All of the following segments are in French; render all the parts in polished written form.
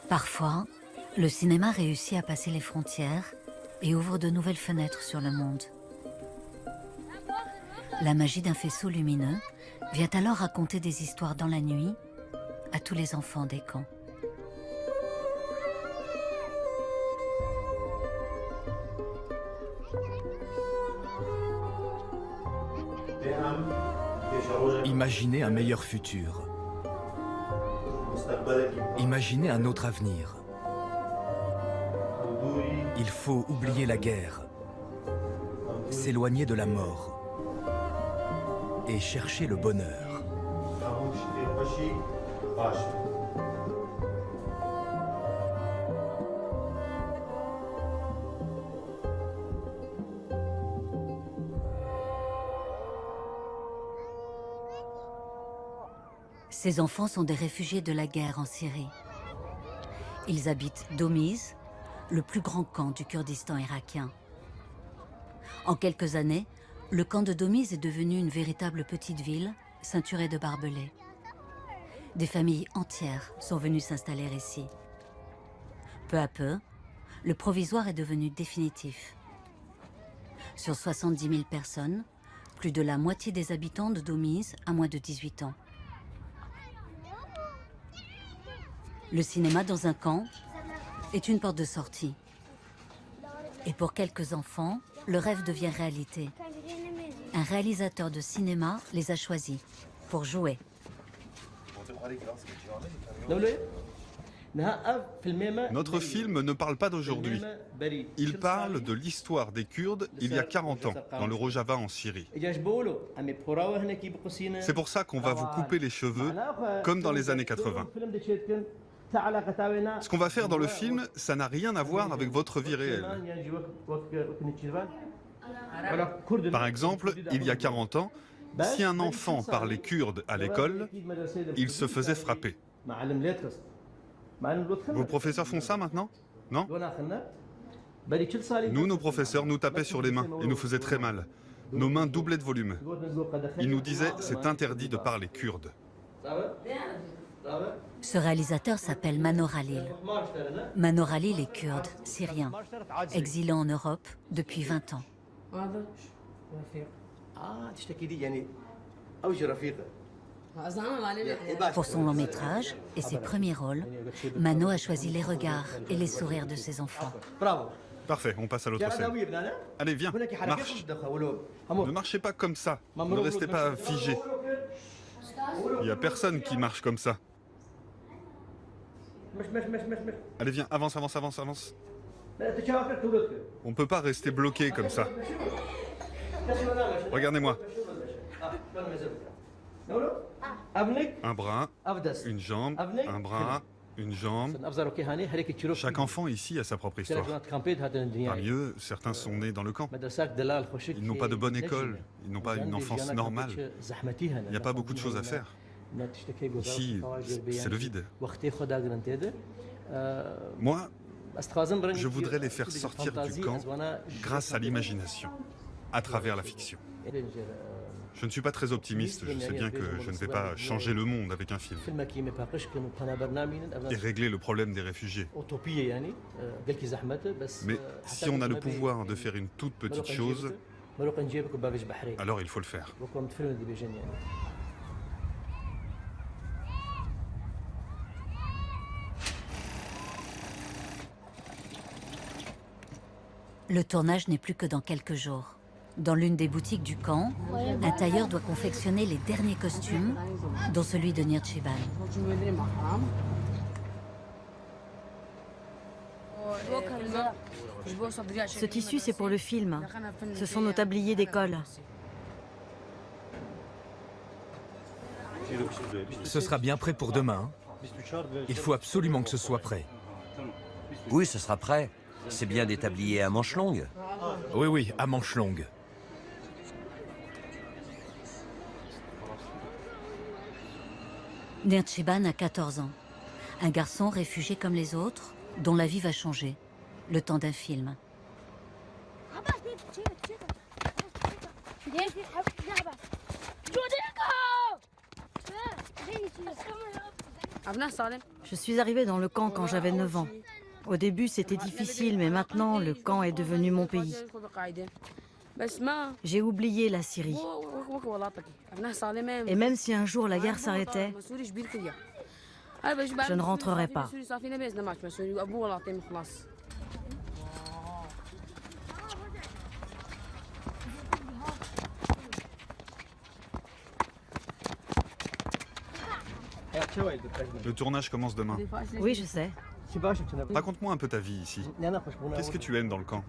Parfois, le cinéma réussit à passer les frontières et ouvre de nouvelles fenêtres sur le monde. La magie d'un faisceau lumineux vient alors raconter des histoires dans la nuit à tous les enfants des camps. Imaginez un meilleur futur. Imaginez un autre avenir. Il faut oublier la guerre, s'éloigner de la mort et chercher le bonheur. Ces enfants sont des réfugiés de la guerre en Syrie. Ils habitent Domiz, le plus grand camp du Kurdistan irakien. En quelques années, le camp de Domiz est devenu une véritable petite ville, ceinturée de barbelés. Des familles entières sont venues s'installer ici. Peu à peu, le provisoire est devenu définitif. Sur 70 000 personnes, plus de la moitié des habitants de Domiz a moins de 18 ans. Le cinéma dans un camp est une porte de sortie. Et pour quelques enfants, le rêve devient réalité. Un réalisateur de cinéma les a choisis pour jouer. Notre film ne parle pas d'aujourd'hui. Il parle de l'histoire des Kurdes il y a 40 ans, dans le Rojava en Syrie. C'est pour ça qu'on va vous couper les cheveux, comme dans les années 80. Ce qu'on va faire dans le film, ça n'a rien à voir avec votre vie réelle. Par exemple, il y a 40 ans, si un enfant parlait kurde à l'école, il se faisait frapper. Vos professeurs font ça maintenant? Non? Nous, nos professeurs, nous tapaient sur les mains et nous faisaient très mal. Nos mains doublaient de volume. Ils nous disaient « c'est interdit de parler kurde ». Ce réalisateur s'appelle Manor Halil. Manor Halil est kurde, syrien, exilé en Europe depuis 20 ans. Pour son long métrage et ses premiers rôles, Mano a choisi les regards et les sourires de ses enfants. Parfait, on passe à l'autre scène. Allez, viens, marche. Ne marchez pas comme ça, ne restez pas figé. Il n'y a personne qui marche comme ça. Allez, viens, avance, avance, avance, avance. On ne peut pas rester bloqué comme ça. Regardez-moi. Un bras, une jambe, un bras, une jambe. Chaque enfant ici a sa propre histoire. Parmi eux, certains sont nés dans le camp. Ils n'ont pas de bonne école, ils n'ont pas une enfance normale. Il n'y a pas beaucoup de choses à faire. Ici, c'est le vide. Moi, je voudrais les faire sortir du camp grâce à l'imagination, à travers la fiction. Je ne suis pas très optimiste, je sais bien que je ne vais pas changer le monde avec un film et régler le problème des réfugiés. Mais si on a le pouvoir de faire une toute petite chose, alors il faut le faire. Le tournage n'est plus que dans quelques jours. Dans l'une des boutiques du camp, un tailleur doit confectionner les derniers costumes, dont celui de Nirchiban. Ce tissu, c'est pour le film. Ce sont nos tabliers d'école. Ce sera bien prêt pour demain. Il faut absolument que ce soit prêt. Oui, ce sera prêt. C'est bien des tabliers à manches longues. Oui, oui, à manches longues. Nirchiban a 14 ans. Un garçon réfugié comme les autres, dont la vie va changer, le temps d'un film. Je suis arrivée dans le camp quand j'avais 9 ans. Au début, c'était difficile, mais maintenant, le camp est devenu mon pays. J'ai oublié la Syrie. Et même si un jour la guerre s'arrêtait, je ne rentrerai pas. Le tournage commence demain. Oui, je sais. Raconte-moi un peu ta vie ici. Qu'est-ce que tu aimes dans le camp?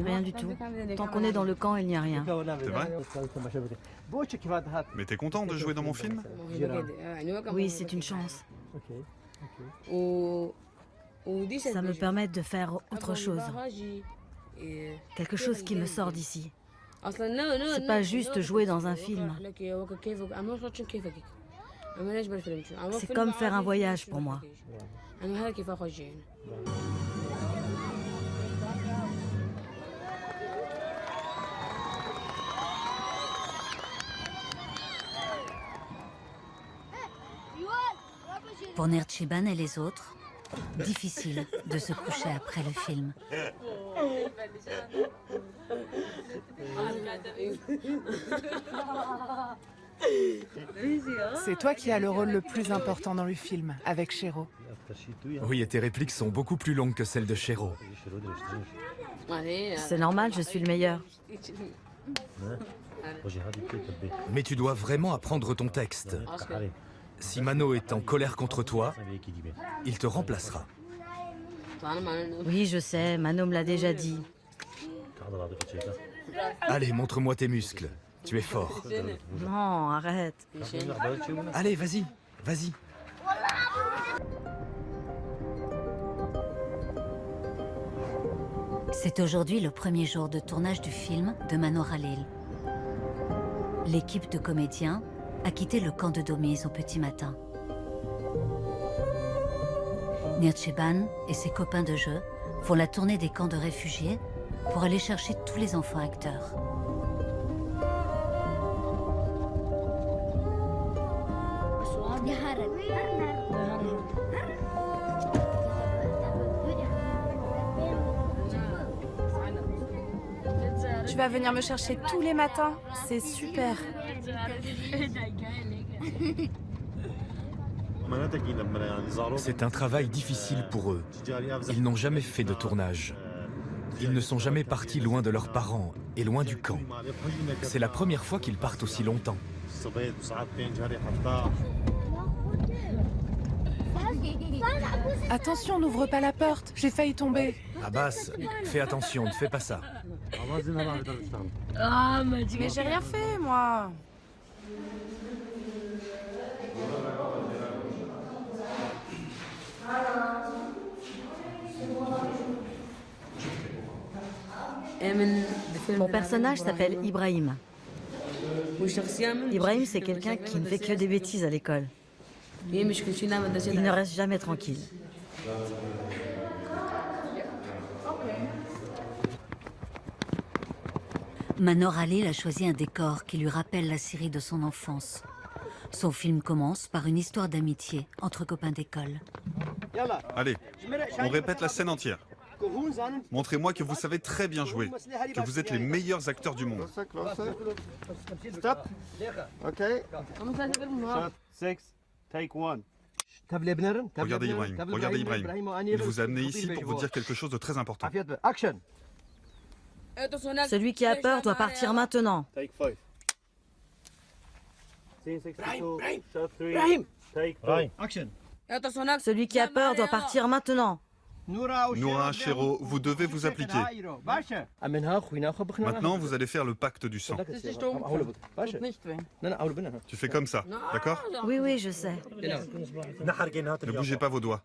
Rien du tout. Tant qu'on est dans le camp, il n'y a rien. C'est vrai? Mais t'es content de jouer dans mon film? Oui, c'est une chance. Ça me permet de faire autre chose. Quelque chose qui me sort d'ici. C'est pas juste jouer dans un film. C'est comme faire un voyage pour moi. Pour Nerchiban et les autres, difficile de se coucher après le film. C'est toi qui as le rôle le plus important dans le film, avec Chéro. Oui, et tes répliques sont beaucoup plus longues que celles de Chéro. C'est normal, je suis le meilleur. Mais tu dois vraiment apprendre ton texte. Si Mano est en colère contre toi, il te remplacera. Oui, je sais, Mano me l'a déjà dit. Allez, montre-moi tes muscles. Tu es fort. Non, arrête. Allez, vas-y, vas-y. C'est aujourd'hui le premier jour de tournage du film de Manor Halil. L'équipe de comédiens a quitté le camp de Domiz au petit matin. Nerchiban et ses copains de jeu font la tournée des camps de réfugiés pour aller chercher tous les enfants acteurs. Tu vas venir me chercher tous les matins, c'est super. C'est un travail difficile pour eux. Ils n'ont jamais fait de tournage. Ils ne sont jamais partis loin de leurs parents et loin du camp. C'est la première fois qu'ils partent aussi longtemps. Attention, n'ouvre pas la porte, j'ai failli tomber. Abbas, fais attention, ne fais pas ça. Mais j'ai rien fait, moi. Mon personnage s'appelle Ibrahim. Ibrahim, c'est quelqu'un qui ne fait que des bêtises à l'école. Il ne reste jamais tranquille. Manor Halil a choisi un décor qui lui rappelle la Syrie de son enfance. Son film commence par une histoire d'amitié entre copains d'école. Allez, on répète la scène entière. Montrez-moi que vous savez très bien jouer, que vous êtes les meilleurs acteurs du monde. Stop. OK. Shot 6, take 1. Regardez Ibrahim. Il vous a amené ici pour vous dire quelque chose de très important. Action. Celui qui a peur doit partir maintenant. Take 5. Scene 62. Shot 3. Take 2. Action. Celui qui a peur doit partir maintenant. Noura, Chéro, vous devez vous appliquer. Maintenant, vous allez faire le pacte du sang. Tu fais comme ça, d'accord? Oui, oui, je sais. Ne bougez pas vos doigts.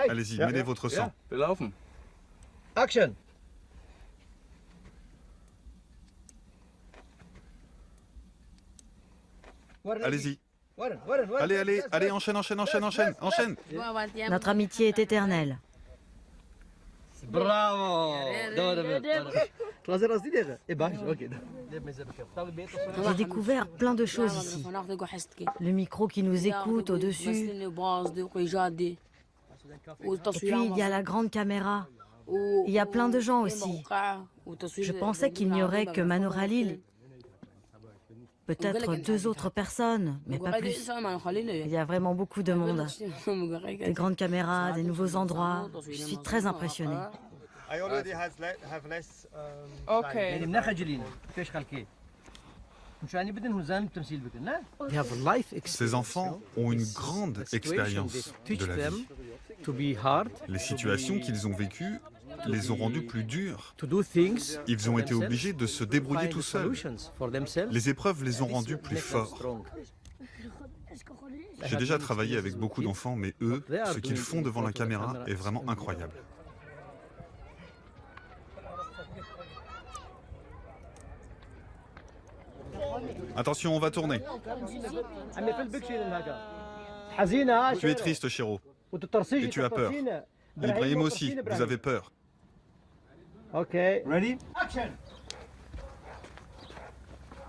Allez-y, mêlez votre sang. Action. Allez-y. Allez, enchaîne. Notre amitié est éternelle. Bravo. J'ai découvert plein de choses ici. Le micro qui nous écoute au-dessus. Et puis il y a la grande caméra. Il y a plein de gens aussi. Je pensais qu'il n'y aurait que Manor Khalil. Peut-être 2 autres personnes, mais pas plus. Il y a vraiment beaucoup de monde. Des grandes caméras, des nouveaux endroits. Je suis très impressionnée. Ces enfants ont une grande expérience de la vie. Les situations qu'ils ont vécues les ont rendus plus durs. Ils ont été obligés de se débrouiller tout seuls. Les épreuves les ont rendus plus forts. J'ai déjà travaillé avec beaucoup d'enfants, mais eux, ce qu'ils font devant la caméra est vraiment incroyable. Attention, on va tourner. Tu es triste, Chéro. Et tu as peur. Ibrahim aussi, vous avez peur. Ready? Action!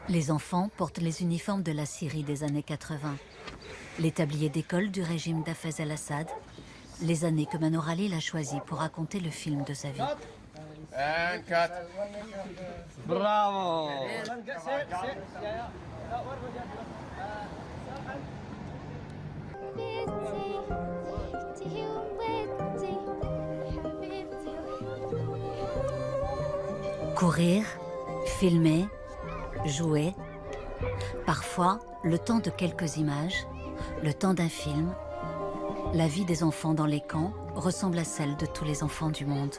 Les enfants portent les uniformes de la Syrie des années 80. Les tabliers d'école du régime d'Hafez el-Assad. Les années que Manor Khalil a choisies pour raconter le film de sa vie. And cut. Bravo! Courir, filmer, jouer. Parfois, le temps de quelques images, le temps d'un film. La vie des enfants dans les camps ressemble à celle de tous les enfants du monde.